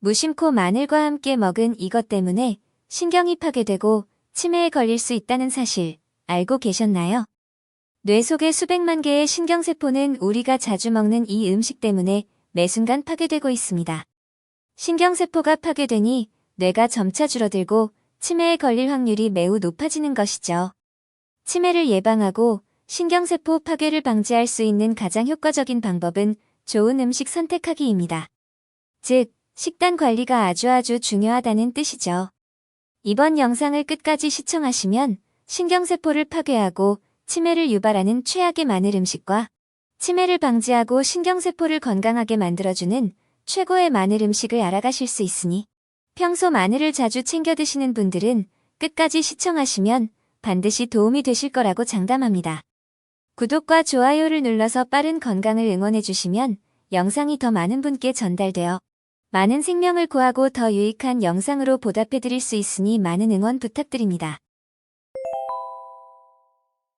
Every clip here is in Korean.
무심코 마늘과 함께 먹은 이것 때문에 신경이 파괴되고 치매에 걸릴 수 있다는 사실 알고 계셨나요? 뇌 속의 수백만 개의 신경세포는 우리가 자주 먹는 이 음식 때문에 매 순간 파괴되고 있습니다. 신경세포가 파괴되니 뇌가 점차 줄어들고 치매에 걸릴 확률이 매우 높아지는 것이죠. 치매를 예방하고 신경세포 파괴를 방지할 수 있는 가장 효과적인 방법은 좋은 음식 선택하기입니다. 즉, 식단 관리가 아주 중요하다는 뜻이죠. 이번 영상을 끝까지 시청하시면 신경세포를 파괴하고 치매를 유발하는 최악의 마늘 음식과 치매를 방지하고 신경세포를 건강하게 만들어주는 최고의 마늘 음식을 알아가실 수 있으니 평소 마늘을 자주 챙겨 드시는 분들은 끝까지 시청하시면 반드시 도움이 되실 거라고 장담합니다. 구독과 좋아요를 눌러서 빠른 건강을 응원해 주시면 영상이 더 많은 분께 전달되어 많은 생명을 구하고 더 유익한 영상으로 보답해 드릴 수 있으니 많은 응원 부탁드립니다.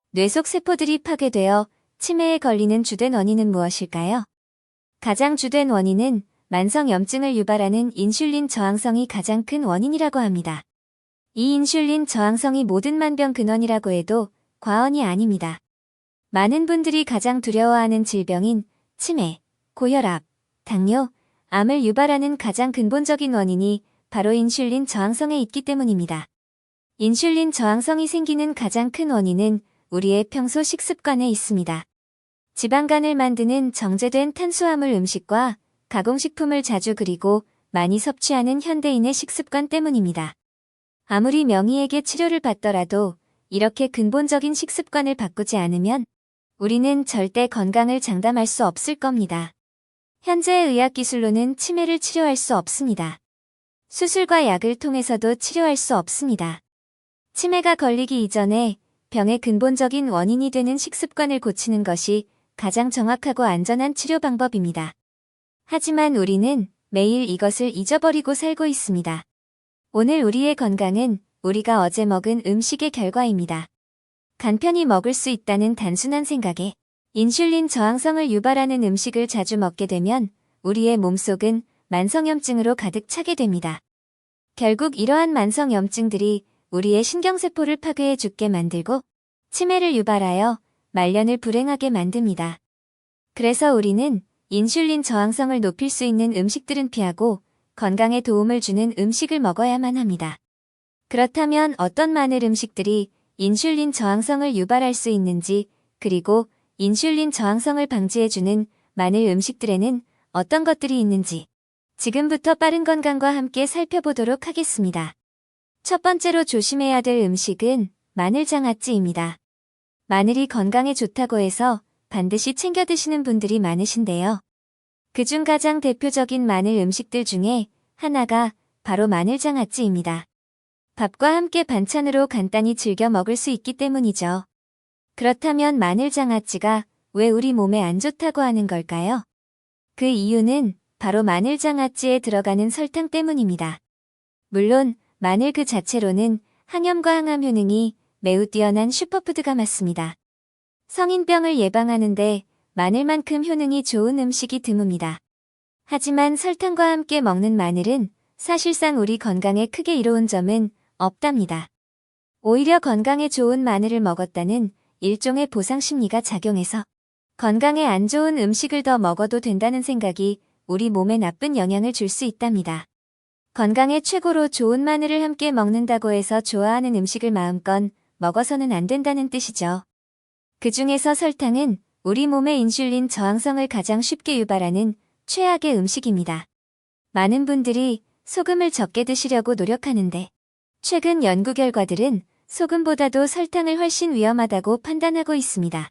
뇌 속 세포들이 파괴되어 치매에 걸리는 주된 원인은 무엇일까요? 가장 주된 원인은 만성염증을 유발하는 인슐린 저항성이 가장 큰 원인이라고 합니다. 이 인슐린 저항성이 모든 만병 근원이라고 해도 과언이 아닙니다. 많은 분들이 가장 두려워하는 질병인 치매, 고혈압, 당뇨, 암을 유발하는 가장 근본적인 원인이 바로 인슐린 저항성에 있기 때문입니다. 인슐린 저항성이 생기는 가장 큰 원인은 우리의 평소 식습관에 있습니다. 지방간을 만드는 정제된 탄수화물 음식과 가공식품을 자주 그리고 많이 섭취하는 현대인의 식습관 때문입니다. 아무리 명의에게 치료를 받더라도 이렇게 근본적인 식습관을 바꾸지 않으면 우리는 절대 건강을 장담할 수 없을 겁니다. 현재의 의학기술로는 치매를 치료할 수 없습니다. 수술과 약을 통해서도 치료할 수 없습니다. 치매가 걸리기 이전에 병의 근본적인 원인이 되는 식습관을 고치는 것이 가장 정확하고 안전한 치료 방법입니다. 하지만 우리는 매일 이것을 잊어버리고 살고 있습니다. 오늘 우리의 건강은 우리가 어제 먹은 음식의 결과입니다. 간편히 먹을 수 있다는 단순한 생각에 인슐린 저항성을 유발하는 음식을 자주 먹게 되면 우리의 몸속은 만성염증으로 가득 차게 됩니다. 결국 이러한 만성염증들이 우리의 신경세포를 파괴해 죽게 만들고 치매를 유발하여 말년을 불행하게 만듭니다. 그래서 우리는 인슐린 저항성을 높일 수 있는 음식들은 피하고 건강에 도움을 주는 음식을 먹어야만 합니다. 그렇다면 어떤 마늘 음식들이 인슐린 저항성을 유발할 수 있는지, 그리고 인슐린 저항성을 방지해주는 마늘 음식들에는 어떤 것들이 있는지 지금부터 빠른 건강과 함께 살펴보도록 하겠습니다. 첫 번째로 조심해야 될 음식은 마늘장아찌입니다. 마늘이 건강에 좋다고 해서 반드시 챙겨 드시는 분들이 많으신데요. 그중 가장 대표적인 마늘 음식들 중에 하나가 바로 마늘장아찌입니다. 밥과 함께 반찬으로 간단히 즐겨 먹을 수 있기 때문이죠. 그렇다면 마늘장아찌가 왜 우리 몸에 안 좋다고 하는 걸까요? 그 이유는 바로 마늘장아찌에 들어가는 설탕 때문입니다. 물론 마늘 그 자체로는 항염과 항암 효능이 매우 뛰어난 슈퍼푸드가 맞습니다. 성인병을 예방하는데 마늘만큼 효능이 좋은 음식이 드뭅니다. 하지만 설탕과 함께 먹는 마늘은 사실상 우리 건강에 크게 이로운 점은 없답니다. 오히려 건강에 좋은 마늘을 먹었다는 일종의 보상 심리가 작용해서 건강에 안 좋은 음식을 더 먹어도 된다는 생각이 우리 몸에 나쁜 영향을 줄 수 있답니다. 건강에 최고로 좋은 마늘을 함께 먹는다고 해서 좋아하는 음식을 마음껏 먹어서는 안 된다는 뜻이죠. 그 중에서 설탕은 우리 몸의 인슐린 저항성을 가장 쉽게 유발하는 최악의 음식입니다. 많은 분들이 소금을 적게 드시려고 노력하는데 최근 연구 결과들은 소금보다도 설탕을 훨씬 위험하다고 판단하고 있습니다.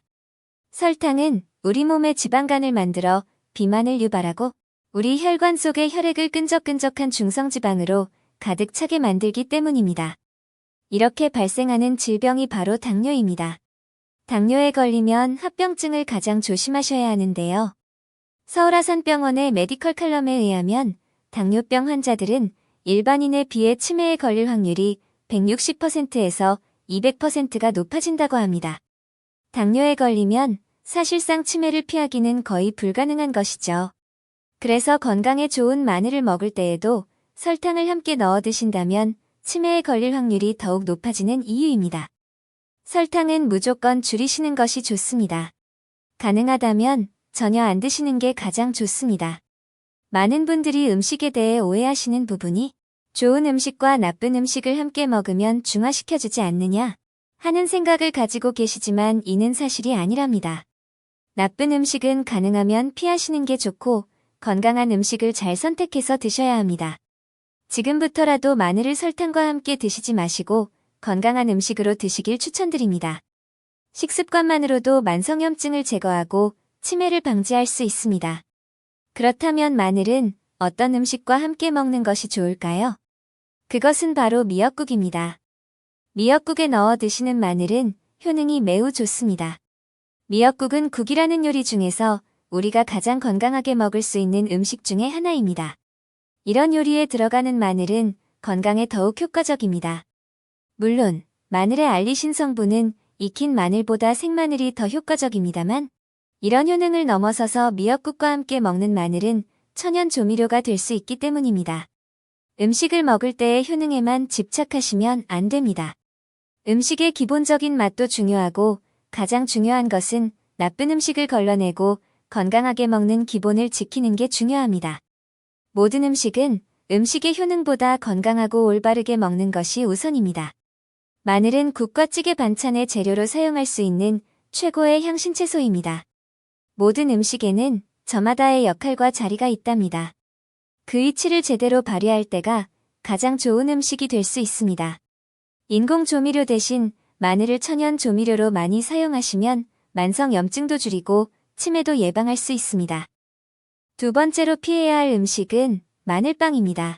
설탕은 우리 몸의 지방간을 만들어 비만을 유발하고 우리 혈관 속의 혈액을 끈적끈적한 중성지방으로 가득 차게 만들기 때문입니다. 이렇게 발생하는 질병이 바로 당뇨입니다. 당뇨에 걸리면 합병증을 가장 조심하셔야 하는데요. 서울아산병원의 메디컬 칼럼에 의하면 당뇨병 환자들은 일반인에 비해 치매에 걸릴 확률이 160%에서 200%가 높아진다고 합니다. 당뇨에 걸리면 사실상 치매를 피하기는 거의 불가능한 것이죠. 그래서 건강에 좋은 마늘을 먹을 때에도 설탕을 함께 넣어 드신다면 치매에 걸릴 확률이 더욱 높아지는 이유입니다. 설탕은 무조건 줄이시는 것이 좋습니다. 가능하다면 전혀 안 드시는 게 가장 좋습니다. 많은 분들이 음식에 대해 오해하시는 부분이 좋은 음식과 나쁜 음식을 함께 먹으면 중화시켜주지 않느냐 하는 생각을 가지고 계시지만 이는 사실이 아니랍니다. 나쁜 음식은 가능하면 피하시는 게 좋고 건강한 음식을 잘 선택해서 드셔야 합니다. 지금부터라도 마늘을 설탕과 함께 드시지 마시고 건강한 음식으로 드시길 추천드립니다. 식습관만으로도 만성염증을 제거하고 치매를 방지할 수 있습니다. 그렇다면 마늘은 어떤 음식과 함께 먹는 것이 좋을까요? 그것은 바로 미역국입니다. 미역국에 넣어 드시는 마늘은 효능이 매우 좋습니다. 미역국은 국이라는 요리 중에서 우리가 가장 건강하게 먹을 수 있는 음식 중에 하나입니다. 이런 요리에 들어가는 마늘은 건강에 더욱 효과적입니다. 물론 마늘의 알리신 성분은 익힌 마늘보다 생마늘이 더 효과적입니다만 이런 효능을 넘어서서 미역국과 함께 먹는 마늘은 천연 조미료가 될 수 있기 때문입니다. 음식을 먹을 때의 효능에만 집착하시면 안 됩니다. 음식의 기본적인 맛도 중요하고 가장 중요한 것은 나쁜 음식을 걸러내고 건강하게 먹는 기본을 지키는 게 중요합니다. 모든 음식은 음식의 효능보다 건강하고 올바르게 먹는 것이 우선입니다. 마늘은 국과 찌개 반찬의 재료로 사용할 수 있는 최고의 향신 채소입니다. 모든 음식에는 저마다의 역할과 자리가 있답니다. 그 위치를 제대로 발휘할 때가 가장 좋은 음식이 될 수 있습니다. 인공 조미료 대신 마늘을 천연 조미료로 많이 사용하시면 만성염증도 줄이고 치매도 예방할 수 있습니다. 두 번째로 피해야 할 음식은 마늘빵입니다.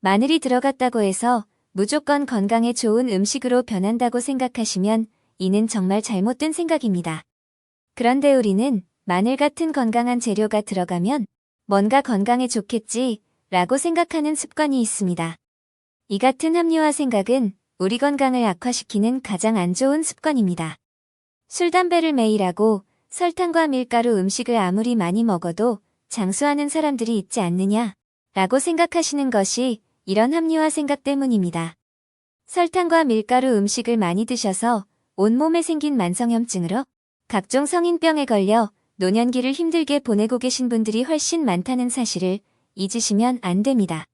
마늘이 들어갔다고 해서 무조건 건강에 좋은 음식으로 변한다고 생각하시면 이는 정말 잘못된 생각입니다. 그런데 우리는 마늘 같은 건강한 재료가 들어가면 뭔가 건강에 좋겠지 라고 생각하는 습관이 있습니다. 이 같은 합리화 생각은 우리 건강을 악화시키는 가장 안 좋은 습관입니다. 술, 담배를 매일 하고 설탕과 밀가루 음식을 아무리 많이 먹어도 장수하는 사람들이 있지 않느냐 라고 생각하시는 것이 이런 합리화 생각 때문입니다. 설탕과 밀가루 음식을 많이 드셔서 온몸에 생긴 만성염증으로 각종 성인병에 걸려 노년기를 힘들게 보내고 계신 분들이 훨씬 많다는 사실을 잊으시면 안 됩니다.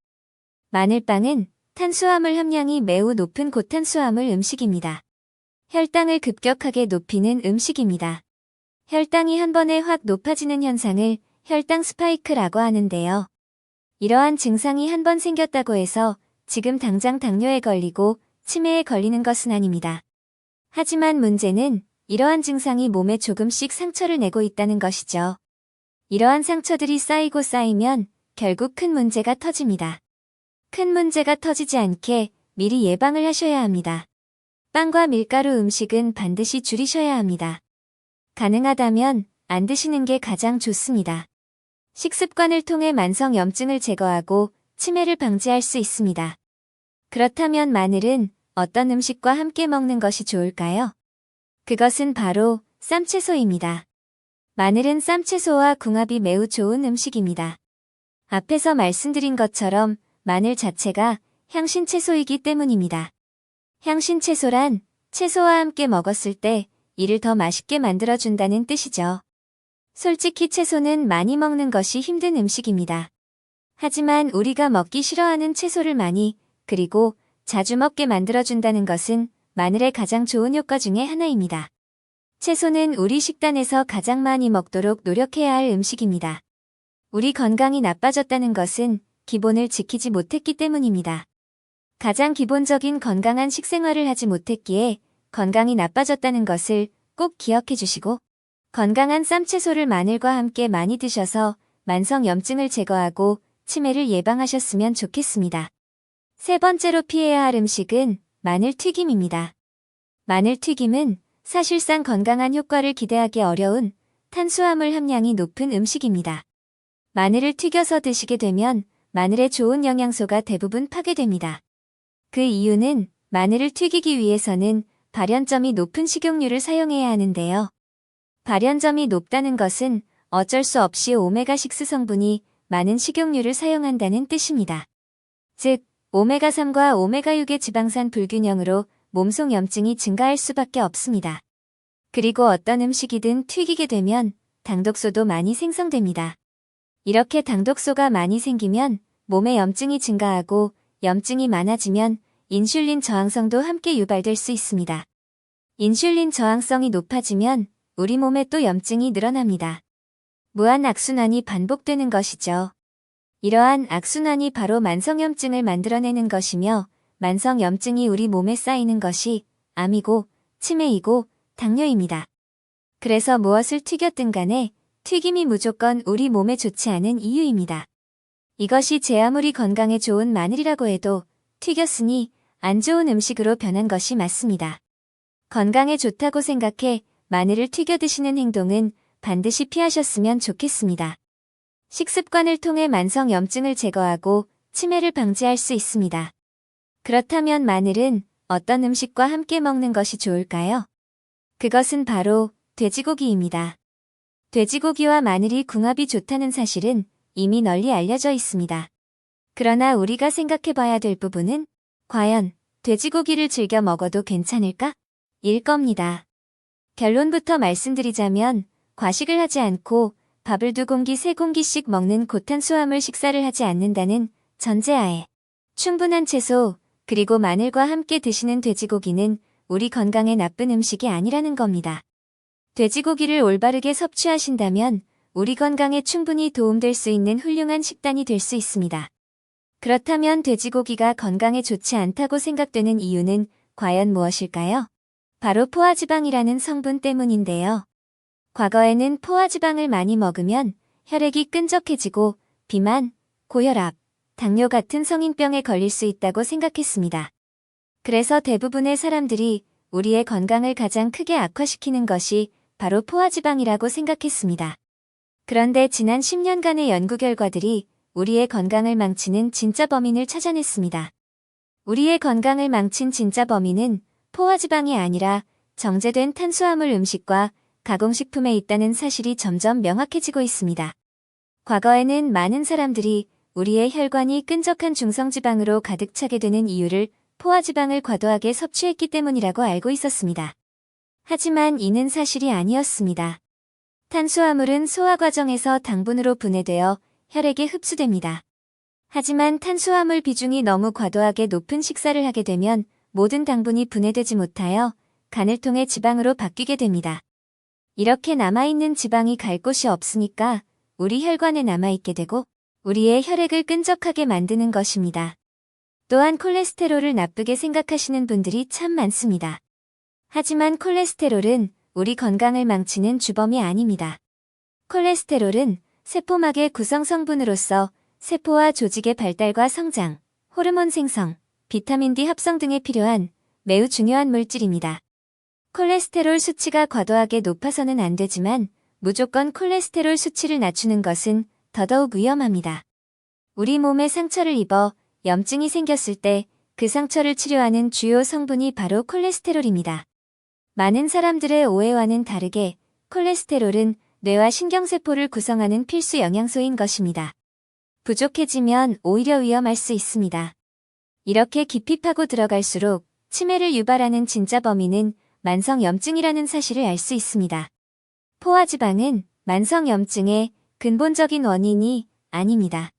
마늘빵은 탄수화물 함량이 매우 높은 고탄수화물 음식입니다. 혈당을 급격하게 높이는 음식입니다. 혈당이 한 번에 확 높아지는 현상을 혈당 스파이크라고 하는데요. 이러한 증상이 한 번 생겼다고 해서 지금 당장 당뇨에 걸리고 치매에 걸리는 것은 아닙니다. 하지만 문제는 이러한 증상이 몸에 조금씩 상처를 내고 있다는 것이죠. 이러한 상처들이 쌓이고 쌓이면 결국 큰 문제가 터집니다. 큰 문제가 터지지 않게 미리 예방을 하셔야 합니다. 빵과 밀가루 음식은 반드시 줄이셔야 합니다. 가능하다면 안 드시는 게 가장 좋습니다. 식습관을 통해 만성염증을 제거하고 치매를 방지할 수 있습니다. 그렇다면 마늘은 어떤 음식과 함께 먹는 것이 좋을까요? 그것은 바로 쌈채소입니다. 마늘은 쌈채소와 궁합이 매우 좋은 음식입니다. 앞에서 말씀드린 것처럼 마늘 자체가 향신 채소이기 때문입니다. 향신 채소란 채소와 함께 먹었을 때 이를 더 맛있게 만들어준다는 뜻이죠. 솔직히 채소는 많이 먹는 것이 힘든 음식입니다. 하지만 우리가 먹기 싫어하는 채소를 많이 그리고 자주 먹게 만들어준다는 것은 마늘의 가장 좋은 효과 중에 하나입니다. 채소는 우리 식단에서 가장 많이 먹도록 노력해야 할 음식입니다. 우리 건강이 나빠졌다는 것은 기본을 지키지 못했기 때문입니다. 가장 기본적인 건강한 식생활을 하지 못했기에 건강이 나빠졌다는 것을 꼭 기억해 주시고 건강한 쌈채소를 마늘과 함께 많이 드셔서 만성염증을 제거하고 치매를 예방하셨으면 좋겠습니다. 세 번째로 피해야 할 음식은 마늘튀김입니다. 마늘튀김은 사실상 건강한 효과를 기대하기 어려운 탄수화물 함량이 높은 음식입니다. 마늘을 튀겨서 드시게 되면 마늘의 좋은 영양소가 대부분 파괴됩니다. 그 이유는 마늘을 튀기기 위해서는 발연점이 높은 식용유를 사용해야 하는데요. 발연점이 높다는 것은 어쩔 수 없이 오메가6 성분이 많은 식용유를 사용한다는 뜻입니다. 즉, 오메가3과 오메가6의 지방산 불균형으로 몸속 염증이 증가할 수밖에 없습니다. 그리고 어떤 음식이든 튀기게 되면 당독소도 많이 생성됩니다. 이렇게 당독소가 많이 생기면 몸에 염증이 증가하고 염증이 많아지면 인슐린 저항성도 함께 유발될 수 있습니다. 인슐린 저항성이 높아지면 우리 몸에 또 염증이 늘어납니다. 무한 악순환이 반복되는 것이죠. 이러한 악순환이 바로 만성염증을 만들어내는 것이며 만성염증이 우리 몸에 쌓이는 것이 암이고 치매이고 당뇨입니다. 그래서 무엇을 튀겼든 간에 튀김이 무조건 우리 몸에 좋지 않은 이유입니다. 이것이 제 아무리 건강에 좋은 마늘이라고 해도 튀겼으니 안 좋은 음식으로 변한 것이 맞습니다. 건강에 좋다고 생각해 마늘을 튀겨 드시는 행동은 반드시 피하셨으면 좋겠습니다. 식습관을 통해 만성염증을 제거하고 치매를 방지할 수 있습니다. 그렇다면 마늘은 어떤 음식과 함께 먹는 것이 좋을까요? 그것은 바로 돼지고기입니다. 돼지고기와 마늘이 궁합이 좋다는 사실은 이미 널리 알려져 있습니다. 그러나 우리가 생각해봐야 될 부분은 과연 돼지고기를 즐겨 먹어도 괜찮을까? 일 겁니다. 결론부터 말씀드리자면 과식을 하지 않고 밥을 2공기 3공기씩 먹는 고탄수화물 식사를 하지 않는다는 전제하에 충분한 채소 그리고 마늘과 함께 드시는 돼지고기는 우리 건강에 나쁜 음식이 아니라는 겁니다. 돼지고기를 올바르게 섭취하신다면 우리 건강에 충분히 도움될 수 있는 훌륭한 식단이 될 수 있습니다. 그렇다면 돼지고기가 건강에 좋지 않다고 생각되는 이유는 과연 무엇일까요? 바로 포화지방이라는 성분 때문인데요. 과거에는 포화지방을 많이 먹으면 혈액이 끈적해지고 비만, 고혈압, 당뇨 같은 성인병에 걸릴 수 있다고 생각했습니다. 그래서 대부분의 사람들이 우리의 건강을 가장 크게 악화시키는 것이 바로 포화지방이라고 생각했습니다. 그런데 지난 10년간의 연구 결과들이 우리의 건강을 망치는 진짜 범인을 찾아냈습니다. 우리의 건강을 망친 진짜 범인은 포화지방이 아니라 정제된 탄수화물 음식과 가공식품에 있다는 사실이 점점 명확해지고 있습니다. 과거에는 많은 사람들이 우리의 혈관이 끈적한 중성지방으로 가득 차게 되는 이유를 포화지방을 과도하게 섭취했기 때문이라고 알고 있었습니다. 하지만 이는 사실이 아니었습니다. 탄수화물은 소화 과정에서 당분으로 분해되어 혈액에 흡수됩니다. 하지만 탄수화물 비중이 너무 과도하게 높은 식사를 하게 되면 모든 당분이 분해되지 못하여 간을 통해 지방으로 바뀌게 됩니다. 이렇게 남아있는 지방이 갈 곳이 없으니까 우리 혈관에 남아있게 되고 우리의 혈액을 끈적하게 만드는 것입니다. 또한 콜레스테롤을 나쁘게 생각하시는 분들이 참 많습니다. 하지만 콜레스테롤은 우리 건강을 망치는 주범이 아닙니다. 콜레스테롤은 세포막의 구성 성분으로서 세포와 조직의 발달과 성장, 호르몬 생성, 비타민 D 합성 등에 필요한 매우 중요한 물질입니다. 콜레스테롤 수치가 과도하게 높아서는 안 되지만 무조건 콜레스테롤 수치를 낮추는 것은 더더욱 위험합니다. 우리 몸에 상처를 입어 염증이 생겼을 때 그 상처를 치료하는 주요 성분이 바로 콜레스테롤입니다. 많은 사람들의 오해와는 다르게 콜레스테롤은 뇌와 신경세포를 구성하는 필수 영양소인 것입니다. 부족해지면 오히려 위험할 수 있습니다. 이렇게 깊이 파고 들어갈수록 치매를 유발하는 진짜 범인은 만성염증이라는 사실을 알 수 있습니다. 포화지방은 만성염증의 근본적인 원인이 아닙니다.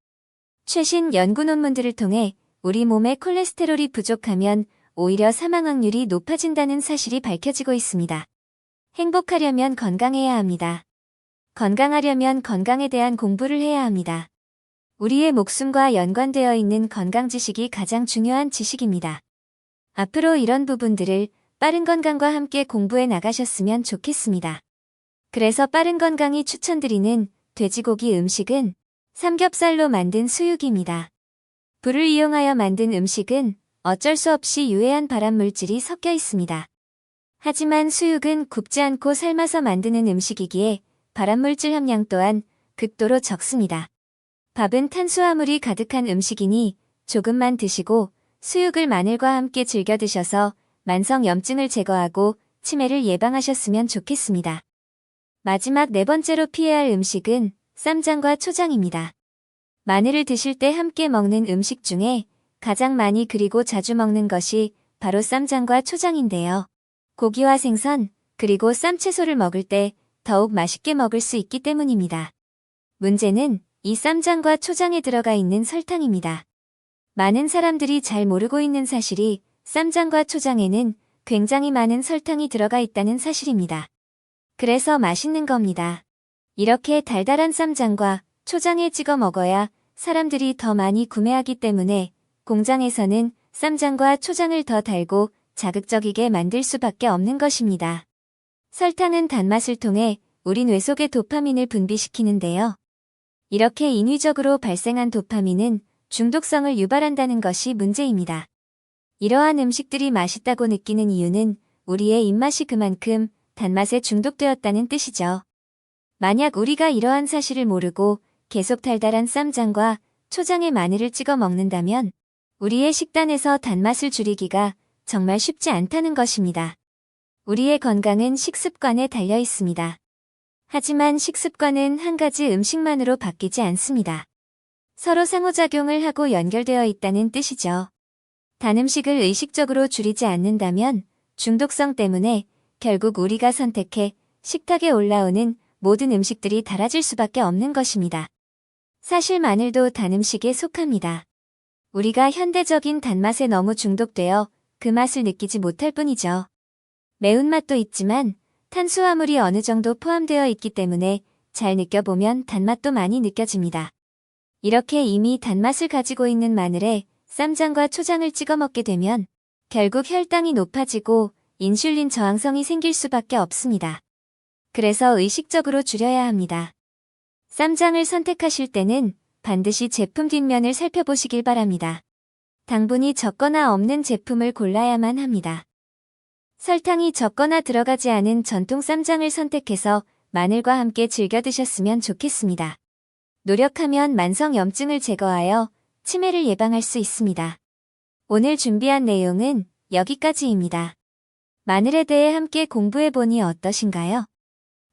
최신 연구 논문들을 통해 우리 몸에 콜레스테롤이 부족하면 오히려 사망 확률이 높아진다는 사실이 밝혀지고 있습니다. 행복하려면 건강해야 합니다. 건강하려면 건강에 대한 공부를 해야 합니다. 우리의 목숨과 연관되어 있는 건강 지식이 가장 중요한 지식입니다. 앞으로 이런 부분들을 빠른 건강과 함께 공부해 나가셨으면 좋겠습니다. 그래서 빠른 건강이 추천드리는 돼지고기 음식은 삼겹살로 만든 수육입니다. 불을 이용하여 만든 음식은 어쩔 수 없이 유해한 발암물질이 섞여 있습니다. 하지만 수육은 굽지 않고 삶아서 만드는 음식이기에 발암물질 함량 또한 극도로 적습니다. 밥은 탄수화물이 가득한 음식이니 조금만 드시고 수육을 마늘과 함께 즐겨 드셔서 만성염증을 제거하고 치매를 예방하셨으면 좋겠습니다. 마지막 4번째로 피해야 할 음식은 쌈장과 초장입니다. 마늘을 드실 때 함께 먹는 음식 중에 가장 많이 그리고 자주 먹는 것이 바로 쌈장과 초장인데요. 고기와 생선, 그리고 쌈채소를 먹을 때 더욱 맛있게 먹을 수 있기 때문입니다. 문제는 이 쌈장과 초장에 들어가 있는 설탕입니다. 많은 사람들이 잘 모르고 있는 사실이 쌈장과 초장에는 굉장히 많은 설탕이 들어가 있다는 사실입니다. 그래서 맛있는 겁니다. 이렇게 달달한 쌈장과 초장에 찍어 먹어야 사람들이 더 많이 구매하기 때문에 공장에서는 쌈장과 초장을 더 달고 자극적이게 만들 수밖에 없는 것입니다. 설탕은 단맛을 통해 우리 뇌 속의 도파민을 분비시키는데요. 이렇게 인위적으로 발생한 도파민은 중독성을 유발한다는 것이 문제입니다. 이러한 음식들이 맛있다고 느끼는 이유는 우리의 입맛이 그만큼 단맛에 중독되었다는 뜻이죠. 만약 우리가 이러한 사실을 모르고 계속 달달한 쌈장과 초장에 마늘을 찍어 먹는다면 우리의 식단에서 단맛을 줄이기가 정말 쉽지 않다는 것입니다. 우리의 건강은 식습관에 달려 있습니다. 하지만 식습관은 한 가지 음식만으로 바뀌지 않습니다. 서로 상호작용을 하고 연결되어 있다는 뜻이죠. 단 음식을 의식적으로 줄이지 않는다면 중독성 때문에 결국 우리가 선택해 식탁에 올라오는 모든 음식들이 달아질 수밖에 없는 것입니다. 사실 마늘도 단 음식에 속합니다. 우리가 현대적인 단맛에 너무 중독되어 그 맛을 느끼지 못할 뿐이죠. 매운맛도 있지만 탄수화물이 어느 정도 포함되어 있기 때문에 잘 느껴보면 단맛도 많이 느껴집니다. 이렇게 이미 단맛을 가지고 있는 마늘에 쌈장과 초장을 찍어 먹게 되면 결국 혈당이 높아지고 인슐린 저항성이 생길 수밖에 없습니다. 그래서 의식적으로 줄여야 합니다. 쌈장을 선택하실 때는 반드시 제품 뒷면을 살펴보시길 바랍니다. 당분이 적거나 없는 제품을 골라야만 합니다. 설탕이 적거나 들어가지 않은 전통 쌈장을 선택해서 마늘과 함께 즐겨 드셨으면 좋겠습니다. 노력하면 만성염증을 제거하여 치매를 예방할 수 있습니다. 오늘 준비한 내용은 여기까지입니다. 마늘에 대해 함께 공부해보니 어떠신가요?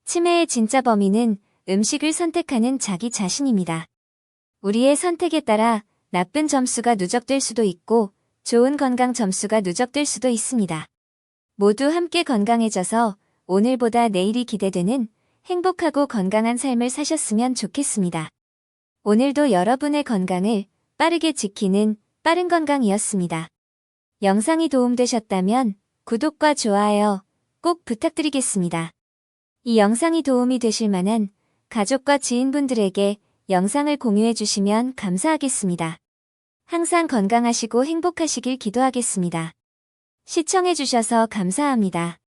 치매의 진짜 범인은 음식을 선택하는 자기 자신입니다. 우리의 선택에 따라 나쁜 점수가 누적될 수도 있고 좋은 건강 점수가 누적될 수도 있습니다. 모두 함께 건강해져서 오늘보다 내일이 기대되는 행복하고 건강한 삶을 사셨으면 좋겠습니다. 오늘도 여러분의 건강을 빠르게 지키는 빠른 건강이었습니다. 영상이 도움되셨다면 구독과 좋아요 꼭 부탁드리겠습니다. 이 영상이 도움이 되실 만한 가족과 지인분들에게 영상을 공유해 주시면 감사하겠습니다. 항상 건강하시고 행복하시길 기도하겠습니다. 시청해 주셔서 감사합니다.